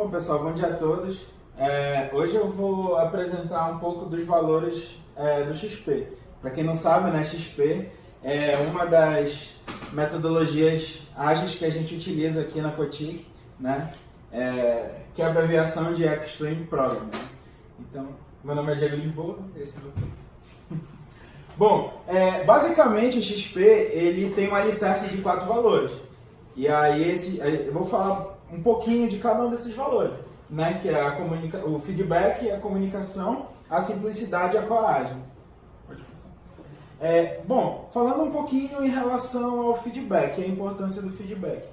Bom, pessoal, bom dia a todos. Hoje eu vou apresentar um pouco dos valores do XP. Para quem não sabe, né, XP é uma das metodologias ágeis que a gente utiliza aqui na Cotic, né, que é a abreviação de Extreme Program. Né? Então, meu nome é Diego Lisboa, esse é o meu. Bom, basicamente o XP ele tem um alicerce de 4 valores. E aí eu vou falar um pouquinho de cada um desses valores, né? Que é o feedback, a comunicação, a simplicidade e a coragem. Pode passar. Bom, falando um pouquinho em relação ao feedback, a importância do feedback.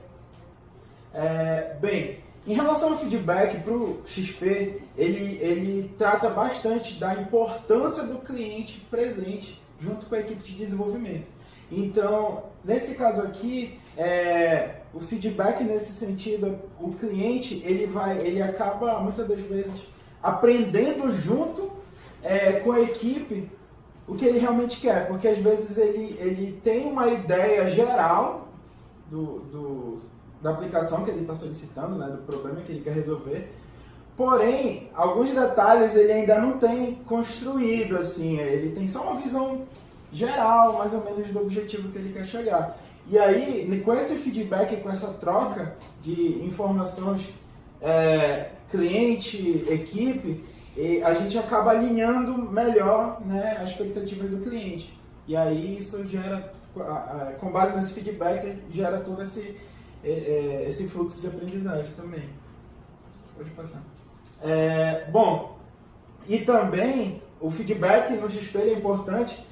Bem, em relação ao feedback para o XP, ele trata bastante da importância do cliente presente junto com a equipe de desenvolvimento. Então, nesse caso aqui, o feedback nesse sentido, o cliente ele acaba muitas das vezes aprendendo junto com a equipe o que ele realmente quer, porque às vezes ele tem uma ideia geral da aplicação que ele está solicitando, né, do problema que ele quer resolver. Porém, alguns detalhes ele ainda não tem construído, assim, ele tem só uma visão geral, mais ou menos, do objetivo que ele quer chegar. E aí, com esse feedback, com essa troca de informações cliente, equipe, a gente acaba alinhando melhor, né, as expectativas do cliente. E aí isso gera, com base nesse feedback, gera todo esse fluxo de aprendizagem também. Pode passar. Bom, e também o feedback no XP é importante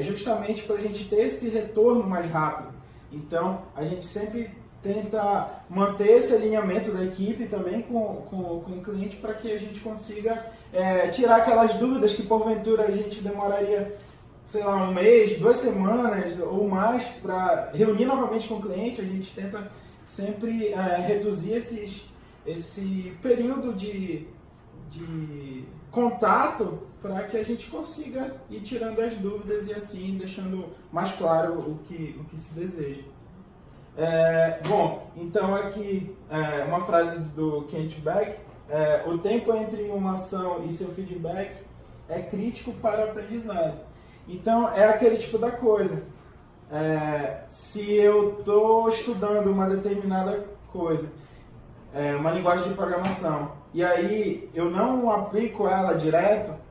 justamente para a gente ter esse retorno mais rápido. Então, a gente sempre tenta manter esse alinhamento da equipe também com o cliente para que a gente consiga tirar aquelas dúvidas que porventura a gente demoraria, sei lá, um mês, 2 semanas ou mais para reunir novamente com o cliente. A gente tenta sempre reduzir esse período de contato para que a gente consiga ir tirando as dúvidas e assim deixando mais claro o que se deseja. Bom, então aqui uma frase do Kent Beck: o tempo entre uma ação e seu feedback é crítico para o aprendizado. Então é aquele tipo da coisa. Se eu estou estudando uma determinada coisa, uma linguagem de programação, e aí eu não aplico ela direto,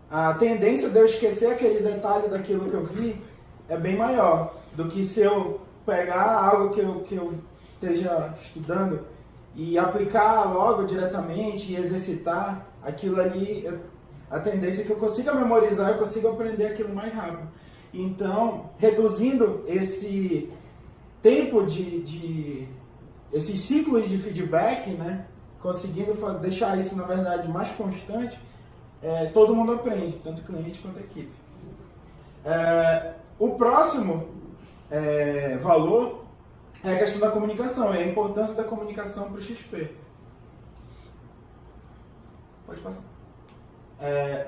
a tendência de eu esquecer aquele detalhe daquilo que eu vi é bem maior do que se eu pegar algo que eu esteja estudando e aplicar logo diretamente e exercitar aquilo ali. A tendência é que eu consiga memorizar, eu consiga aprender aquilo mais rápido. Então, reduzindo esse tempo esses ciclos de feedback, né, conseguindo deixar isso, na verdade, mais constante, todo mundo aprende, tanto o cliente quanto a equipe. O próximo valor é a questão da comunicação, é a importância da comunicação para o XP. Pode passar.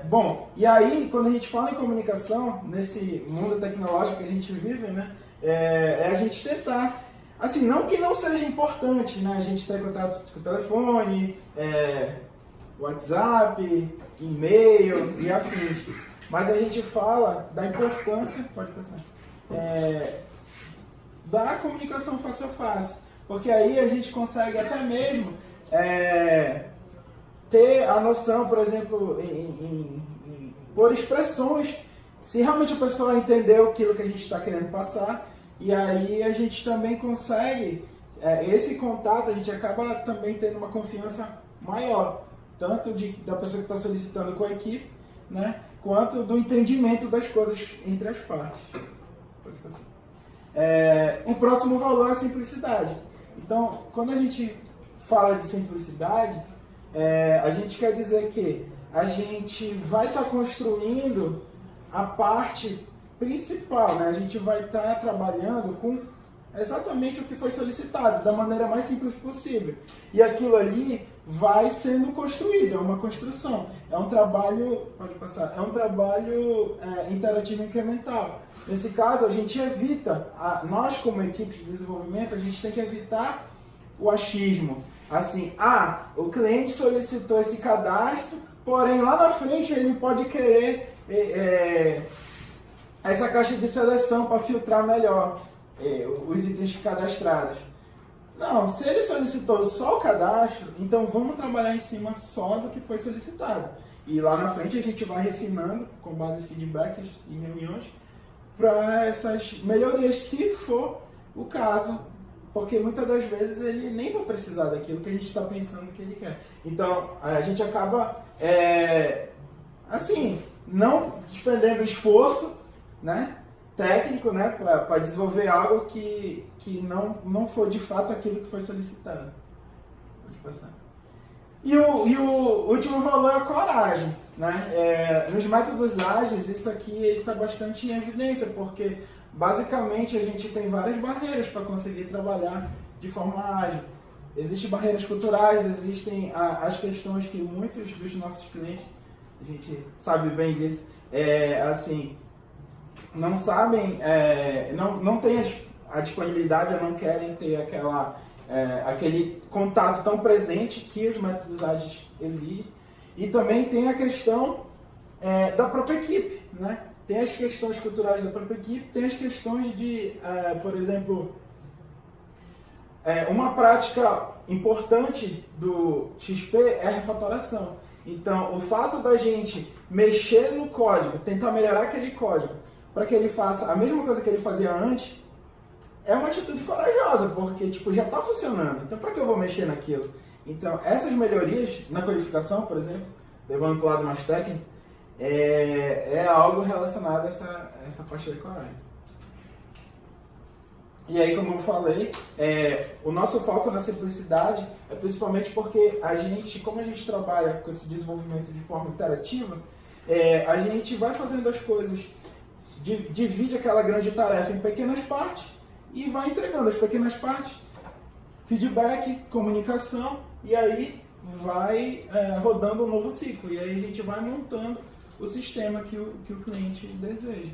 Bom, e aí, quando a gente fala em comunicação, nesse mundo tecnológico que a gente vive, né, a gente tentar, assim, não que não seja importante, né, a gente ter contato com o telefone, WhatsApp, e-mail e afins, mas a gente fala da importância, pode passar, da comunicação face a face, porque aí a gente consegue até mesmo ter a noção, por exemplo, por expressões, se realmente a pessoa entendeu aquilo que a gente está querendo passar, e aí a gente também consegue, esse contato, a gente acaba também tendo uma confiança maior, tanto da pessoa que está solicitando com a equipe, né, quanto do entendimento das coisas entre as partes. Pode passar. O próximo valor é a simplicidade. Então, quando a gente fala de simplicidade, a gente quer dizer que a gente vai estar construindo a parte principal, né? A gente vai estar trabalhando com exatamente o que foi solicitado, da maneira mais simples possível. E aquilo ali vai sendo construído, é uma construção. É um trabalho, pode passar, é um trabalho interativo incremental. Nesse caso, a gente evita, nós como equipe de desenvolvimento, a gente tem que evitar o achismo. assim, o cliente solicitou esse cadastro, porém lá na frente ele pode querer essa caixa de seleção para filtrar melhor os itens cadastrados. Não, se ele solicitou só o cadastro, então vamos trabalhar em cima só do que foi solicitado. E lá na frente a gente vai refinando com base em feedbacks e reuniões para essas melhorias, se for o caso, porque muitas das vezes ele nem vai precisar daquilo que a gente está pensando que ele quer. Então a gente acaba, assim, não despendendo esforço, né, técnico, né, para desenvolver algo que não for de fato aquilo que foi solicitado. Pode passar. E o último valor é a coragem, né? Nos métodos ágeis, isso aqui está bastante em evidência, porque basicamente a gente tem várias barreiras para conseguir trabalhar de forma ágil. Existem barreiras culturais, existem as questões que muitos dos nossos clientes, a gente sabe bem disso, assim, não sabem, não têm a disponibilidade ou não querem ter aquele contato tão presente que os métodos ágeis exigem. E também tem a questão da própria equipe, né? Tem as questões culturais da própria equipe, tem as questões de, por exemplo, uma prática importante do XP é a refatoração. Então, o fato da gente mexer no código, tentar melhorar aquele código, para que ele faça a mesma coisa que ele fazia antes, é uma atitude corajosa, porque tipo, já está funcionando. Então, para que eu vou mexer naquilo? Então, essas melhorias na codificação, por exemplo, levando para o lado mais técnico, é algo relacionado a essa parte da coragem. E aí, como eu falei, o nosso foco na simplicidade é principalmente porque como a gente trabalha com esse desenvolvimento de forma interativa, a gente vai fazendo as coisas, divide aquela grande tarefa em pequenas partes e vai entregando as pequenas partes, feedback, comunicação, e aí vai rodando um novo ciclo. E aí a gente vai montando o sistema que o cliente deseja.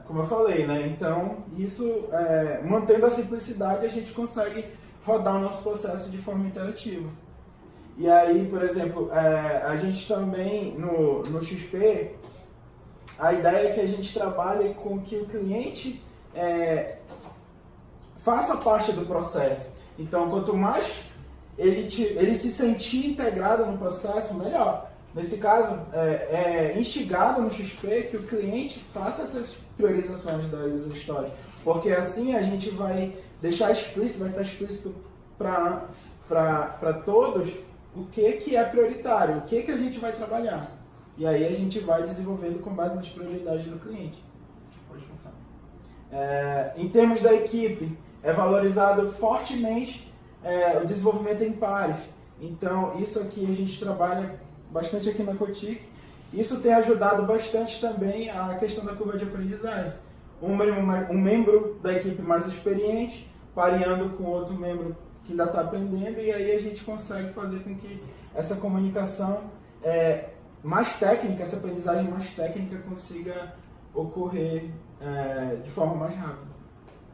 Como eu falei, né? Então, isso, mantendo a simplicidade, a gente consegue rodar o nosso processo de forma interativa. E aí, por exemplo, a gente também, no XP, a ideia é que a gente trabalhe com que o cliente faça parte do processo. Então, quanto mais ele se sentir integrado no processo, melhor. Nesse caso, é instigado no XP que o cliente faça essas priorizações da user story, porque assim a gente vai deixar explícito, vai estar explícito para todos o que é prioritário, o que a gente vai trabalhar. E aí a gente vai desenvolvendo com base nas prioridades do cliente. Pode pensar. Em termos da equipe, é valorizado fortemente o desenvolvimento em pares. Então, isso aqui a gente trabalha bastante aqui na Cotic. Isso tem ajudado bastante também a questão da curva de aprendizagem. Um membro da equipe mais experiente, pareando com outro membro que ainda está aprendendo, e aí a gente consegue fazer com que essa comunicação mais técnica, essa aprendizagem mais técnica consiga ocorrer de forma mais rápida.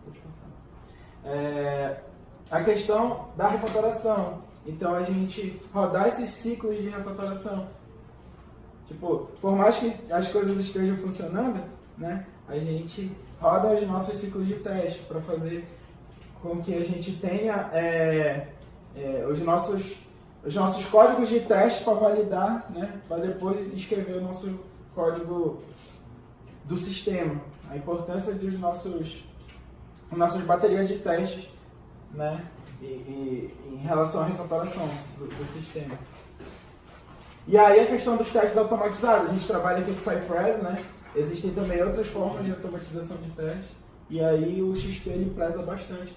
Pode passar. A questão da refatoração. Então, a gente rodar esses ciclos de refatoração. Tipo, por mais que as coisas estejam funcionando, né, a gente roda os nossos ciclos de teste para fazer com que a gente tenha os nossos códigos de teste para validar, né, para depois escrever o nosso código do sistema. A importância dos nossas baterias de testes, né, e em relação à refatoração do sistema. E aí a questão dos testes automatizados, a gente trabalha aqui com Cypress, né? Existem também outras formas de automatização de testes, e aí o XP ele preza bastante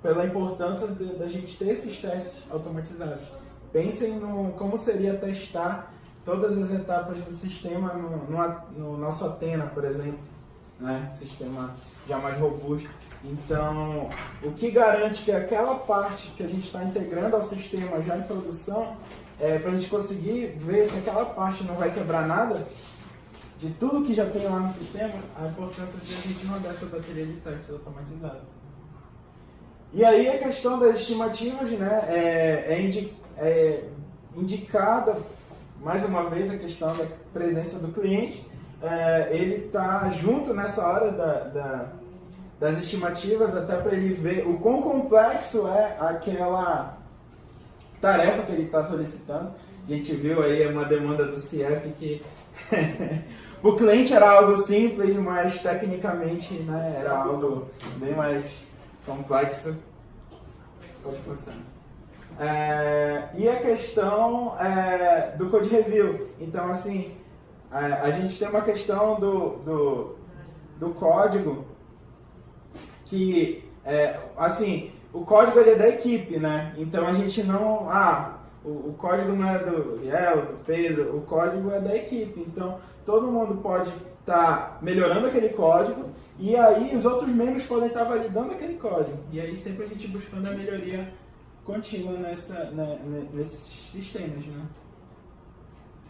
pela importância da gente ter esses testes automatizados. Pensem como seria testar todas as etapas do sistema no nosso Athena, por exemplo, né? Sistema já mais robusto. Então, o que garante que aquela parte que a gente está integrando ao sistema já em produção, para a gente conseguir ver se aquela parte não vai quebrar nada, de tudo que já tem lá no sistema, a importância de a gente rodar essa bateria de testes automatizada. E aí a questão das estimativas, né, é indicada, mais uma vez, a questão da presença do cliente. Ele está junto nessa hora das estimativas, até para ele ver o quão complexo é aquela tarefa que ele está solicitando. A gente viu aí uma demanda do CIEP que o cliente era algo simples, mas tecnicamente, né, era algo bem mais complexo. Pode passar. E a questão do code review. Então, assim, a gente tem uma questão do código que, assim, o código ele é da equipe, né? Então a gente não... o código não é do Liel, do Pedro, o código é da equipe. Então todo mundo pode estar melhorando aquele código e aí os outros membros podem estar validando aquele código. E aí sempre a gente buscando a melhoria contínua nesses sistemas, né?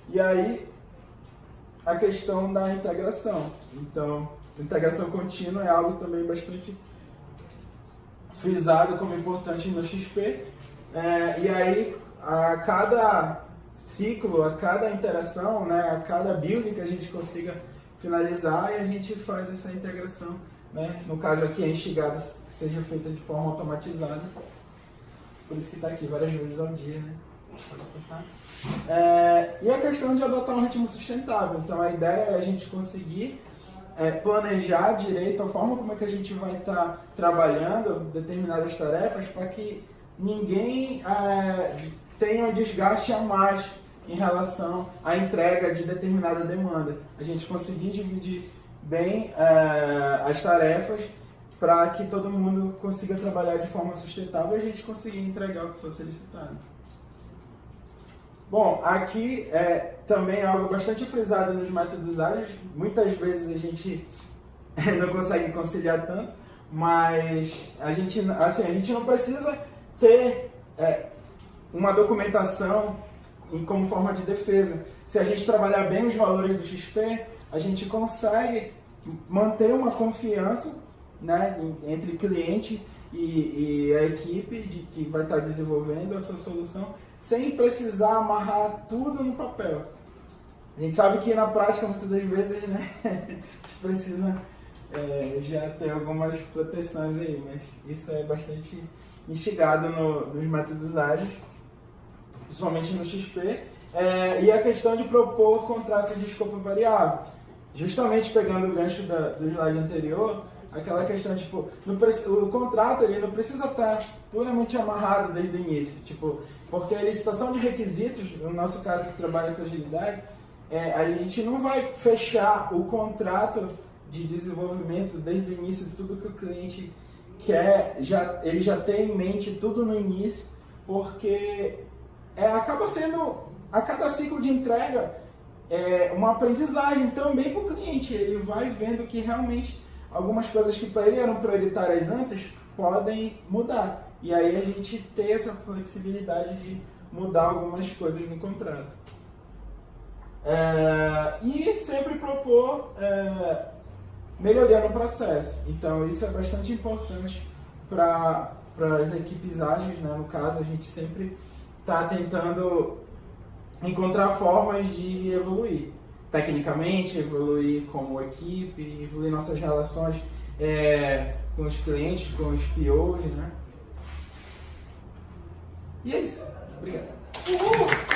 E aí a questão da integração. Então, integração contínua é algo também bastante frisado como importante no XP. E aí, a cada ciclo, a cada interação, né, a cada build que a gente consiga finalizar, e a gente faz essa integração, né? No caso aqui, a instigada que seja feita de forma automatizada. Por isso que está aqui várias vezes ao dia, né? Pode passar. E a questão de adotar um ritmo sustentável. Então a ideia é a gente conseguir planejar direito a forma como é que a gente vai estar trabalhando determinadas tarefas para que ninguém tenha um desgaste a mais em relação à entrega de determinada demanda. A gente conseguir dividir bem as tarefas para que todo mundo consiga trabalhar de forma sustentável e a gente conseguir entregar o que for solicitado. Bom, aqui também é algo bastante frisado nos métodos ágeis. Muitas vezes a gente não consegue conciliar tanto, mas a gente não precisa ter uma documentação como forma de defesa. Se a gente trabalhar bem os valores do XP, a gente consegue manter uma confiança, né, entre cliente e a equipe que vai estar desenvolvendo a sua solução, sem precisar amarrar tudo no papel. A gente sabe que na prática, muitas das vezes, né, a gente precisa já ter algumas proteções aí, mas isso é bastante instigado nos métodos ágeis, principalmente no XP. E a questão de propor contrato de escopo variável. Justamente pegando o gancho do slide anterior, aquela questão, tipo, o contrato ele não precisa estar puramente amarrado desde o início, tipo, porque a licitação de requisitos, no nosso caso que trabalha com agilidade, a gente não vai fechar o contrato de desenvolvimento desde o início, tudo que o cliente quer, ele já tem em mente tudo no início, porque acaba sendo, a cada ciclo de entrega, uma aprendizagem também para o cliente. Ele vai vendo que realmente algumas coisas que para ele eram prioritárias antes podem mudar. E aí a gente ter essa flexibilidade de mudar algumas coisas no contrato. E sempre propor melhoria no processo. Então isso é bastante importante para as equipes ágeis, né? No caso, a gente sempre está tentando encontrar formas de evoluir. Tecnicamente, evoluir como equipe, evoluir nossas relações com os clientes, com os POs, né? E é isso. Obrigado. Uhul!